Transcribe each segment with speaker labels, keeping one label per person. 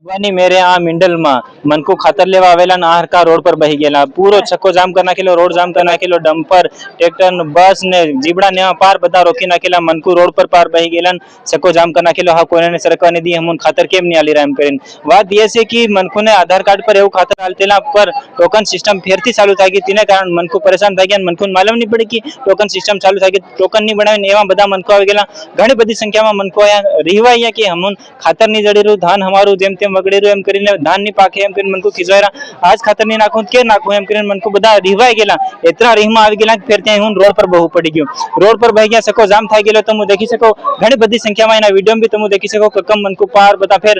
Speaker 1: વાની મેરે આ મિંડલમાં મનકુ ખાતર લેવા આવેલા નાહરકા રોડ પર બહી ગયેલા પૂરો છક્કો જામ કરી નાખેલો રોડ જામ કરી નાખેલો ડમ્પર ટ્રેક્ટર બસ ને જીબડા ને પાર બધા રોકી નાખેલા મનકુ રોડ પર પાર બહી ગયેલા છક્કો જામ કરી નાખેલો હા કોઈને સરકારને દી હમુન ખાતર કેમ નહીં આલી રહ્યા એમ કરીને વાત એ છે કે મનકુને આધાર કાર્ડ પર એવું ખાતર આલતેલા પર ટોકન સિસ્ટમ ફેરથી ચાલુ થઈ ગઈ તેને કારણ મનકુ પરેશાન થઈ ગયા મનકુને માલુમ નહીં પડી કે ટોકન સિસ્ટમ ચાલુ થઈ ગઈ ટોકન નહીં બનાવીને એવા બધા મનકુ આવી ગયેલા ઘણી બધી સંખ્યામાં મનકુ અહીંયા રીહવાયા કે હમુન ખાતર નહીં જડેલું ધાન હમારું જેમ તેમ વગડેલું એમ કરીને ધાન ની પાકે એમ કરીને મનકુ ખીજવાયરા આજ ખાતર નહીં નાખું કે નાખું એમ કરીને મનકુ બધા રીહવાઈ ગયેલા એટલા રીહમાં આવી ગયેલા ફેર ત્યાં હું રોડ પર બહુ પડી ગયો રોડ પર બહી ગયા સકો જામ થઈ ગયેલો તમે દેખી શકો ઘણી બધી સંખ્યામાં એના વિડીયો બી તમે દેખી શકો કમ મનકુ પાર બધા ફેર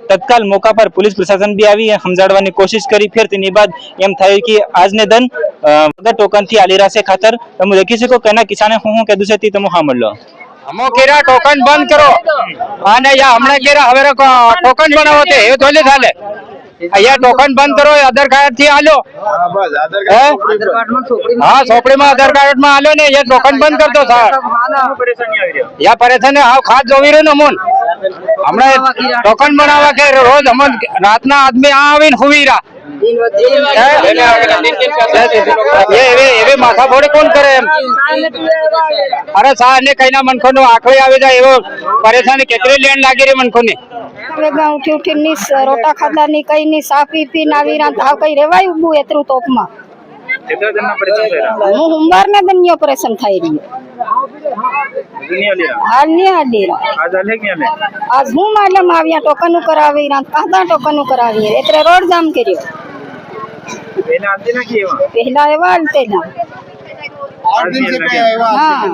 Speaker 1: तत्काल मौका पर पुलिस प्रशासन भी આવી સમજાવવાની કોશિશ કરી ફેર તેની બાદ એમ થાય કે આજને દન વગર ટોકન થી આલી રાસે ખાતર તમે દેખી શકો કેના કિસાને હું કીધું છે તે તમે સાંભળો
Speaker 2: हमो केरा टोकन बंद करो आने या हमने केरा हवेरे टोकन बनावते हे तोले थाले या टोकन बंद करो आधार कार्ड थी आलो बस आधार कार्ड हां सोपड़ी में आधार कार्ड में आलो ने ये टोकन बंद कर दो सर या परेशानी हां खाद जोवी रे नमोन हमने टोकन बनावा के रोज हम रातना आदमी आ आवीन हुवीरा ये माथा फोड़ी कौन करे अरे सार ने कहीं ना मनखो नो आखरी आवे जाए एवो परेशानी केतरी लेन लागी रे मनखो ने
Speaker 3: उठी उठी नी रोटा खादा नी कई नी साफी पी नावीरा ताव कई रेवाय उबू एतरू तोप में
Speaker 1: કેટલા જણના પરેશાન થયા
Speaker 3: હું ઉંબર ને દન્યો ઓપરેશન થઈ રહ્યું
Speaker 1: દુનિયા લે
Speaker 3: હાલ ની આડી
Speaker 1: આજ આલે કે આલે
Speaker 3: आज હું માલમ આવ્યા ટોકન કરાવી રાત કાદા ટોકન કરાવી એટલે રોડ જામ કર્યો
Speaker 1: પહેલા આલતી ના કેવા
Speaker 3: પહેલા એવા આલતે ના
Speaker 1: 8 दिन से पे आया
Speaker 3: हां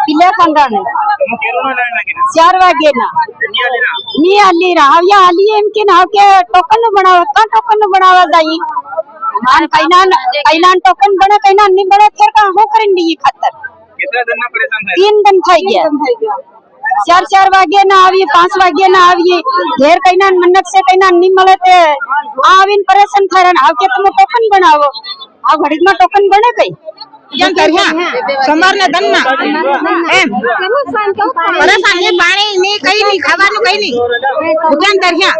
Speaker 3: पिला पंद्रह ने
Speaker 1: કેરોનો લાઈન લાગી
Speaker 3: 4 વાગે ના ની આલી રા આવ્યા આલી એમ કે ના કે ટોકન બનાવવા કા ટोकन बनावा जाई मान कईना टोकन बने कईना नहीं बने फिर का हो करेंगे ये खातर
Speaker 1: કેટલા જણના પરેશાન થાય
Speaker 3: 3 दिन થઈ ગયા 4 વાગે ના આવીએ 5 વાગે ના આવીએ ઘેર કઈના મન્નત से કઈના नहीं મળે તે આવીન પરેશાન થાય ને આવ કે તમે ટોકન બનાવો આ ઘડીમાં ટોકન બને કઈ
Speaker 4: કેમ કર્યા સોમવાર ને દન ના એમ પરેશાની પાણી ની કઈ ની ખાવાનું કઈ ની ભૂખ્યા કર્યા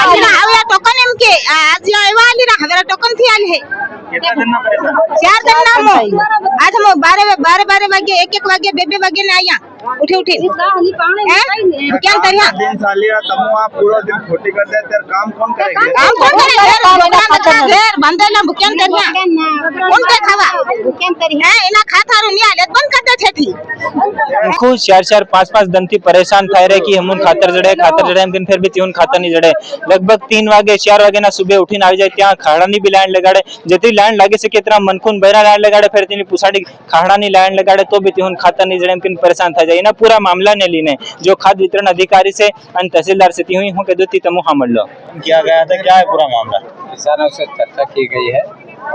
Speaker 4: આજે આવ્યા ટોકન એમ કે આજે આવ્યા આલી રા હવે ટોકન થી આલી હે
Speaker 1: કેટલા જણના પરેશાન
Speaker 4: 4 दिन ना मो आज हम 12 वागे 1 वागे 2 वागे ने आया उठी उठी क्या करिया
Speaker 2: दिन सालिया तमो आप पूरा दिन खोटी कर दे तेरे काम कौन करेगा
Speaker 4: काम कौन करेगा घर बंदेला भूख्यान करिया कौन के खावा भूख्यान करिया एना खातारो नहीं आले बंद कर दे छेठी
Speaker 1: खुद 4-5 दिन थी परेशान થાય રે કે હમુન ખાતર જડે એમ દિન ફેર બી ત્યોન ખાતર ની જડે લગભગ 3 વાગે 4 વાગે ના સુબહ ઉઠીને આવી જાય ત્યાં ખાડાની બી લાઈન લગાડે જેથી લાઈન લાગે છે કે તેરા મનખુન બૈરા લાઈન લગાડે ફેર તેની પુસાડી ખાડાની લાઈન લગાડે તો બી ત્યોન ખાતર ની જડે એમ કે પરેશાન થઈ જાય એના પૂરા मामला ने लीने जो खाद वितरण अधिकारी से और तहसीलदार से हुई हूं के दूती तमु हमल लो
Speaker 2: किया गया था क्या है पूरा मामला
Speaker 5: किसानों से चर्चा की गई है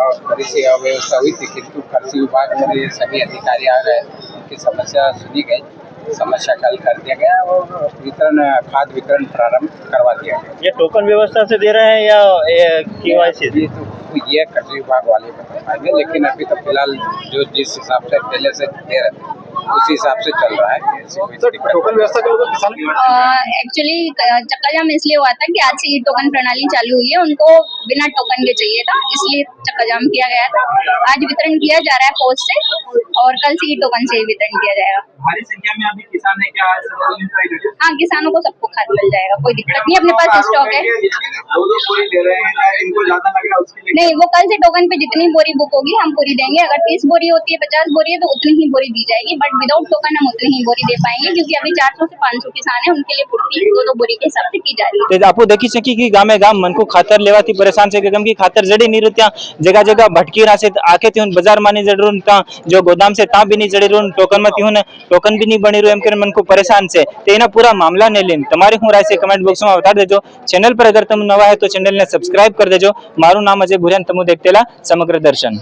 Speaker 5: और थोड़ी सी अव्यवस्था हुई थी किंतु कृषि विभाग में सभी अधिकारी आ गए उनकी समस्या सुनी गई समस्या हल कर दिया गया और वितरण खाद वितरण प्रारंभ करवा दिया गया
Speaker 1: ये टोकन व्यवस्था से दे रहे हैं या केवाईसी
Speaker 5: ये कृषि विभाग वाले बताएंगे लेकिन अभी तो फिलहाल जो जिस हिसाब से पहले से दे रहे थे उसी हिसाब से चल रहा है
Speaker 2: टोकन व्यवस्था के लोग किसान
Speaker 6: एक्चुअली चक्का जाम इसलिए हुआ था कि आज से ई टोकन प्रणाली चालू हुई है उनको बिना टोकन के चाहिए था इसलिए चक्का जाम किया गया था आज वितरण किया जा रहा है पोस्ट से और कल से ई टोकन से वितरण किया जाएगा
Speaker 1: भारी संख्या में अभी किसान है क्या
Speaker 6: हाँ किसानों को सबको खाद मिल जाएगा कोई दिक्कत नहीं अपने पास स्टॉक है
Speaker 2: दो पूरी दे रहे हैं इनको ज्यादा लग रहा है उसके लिए
Speaker 6: नहीं वो कल से टोकन पे जितनी बोरी बुक होगी हम पूरी देंगे अगर 30 बोरी होती है 50 बोरी है तो उतनी ही बोरी दी जाएगी बट विदाउट टोकन हम उतनी ही बोरी दे पाएंगे क्योंकि अभी 400 से 500 किसान है उनके लिए पूर्ति 2-2 बोरी के हिसाब से की जा रही है
Speaker 1: आपको देखी सकी कि गामे गाम मनकु खातर लेवाती परेशान से गम की खातर जड़ी नहीं रुत्या जगह जगह भटकी रहा से आके त्योन बाजार मानी जड़रून ता जो गोदाम से ता भी नहीं जड़ी रून टोकन में त्योन टोकन भी नहीं बनी रू एम कर मनकु परेशान से तेना पूरा मामला ने लेन तुम्हारी हूं राय से कमेंट बॉक्स में बता देजो चैनल पर अगर तुम नवा है तो चैनल ने सब्सक्राइब कर देजो मारू नाम अजय भुरियान तमु देखतेला समग्र दर्शन।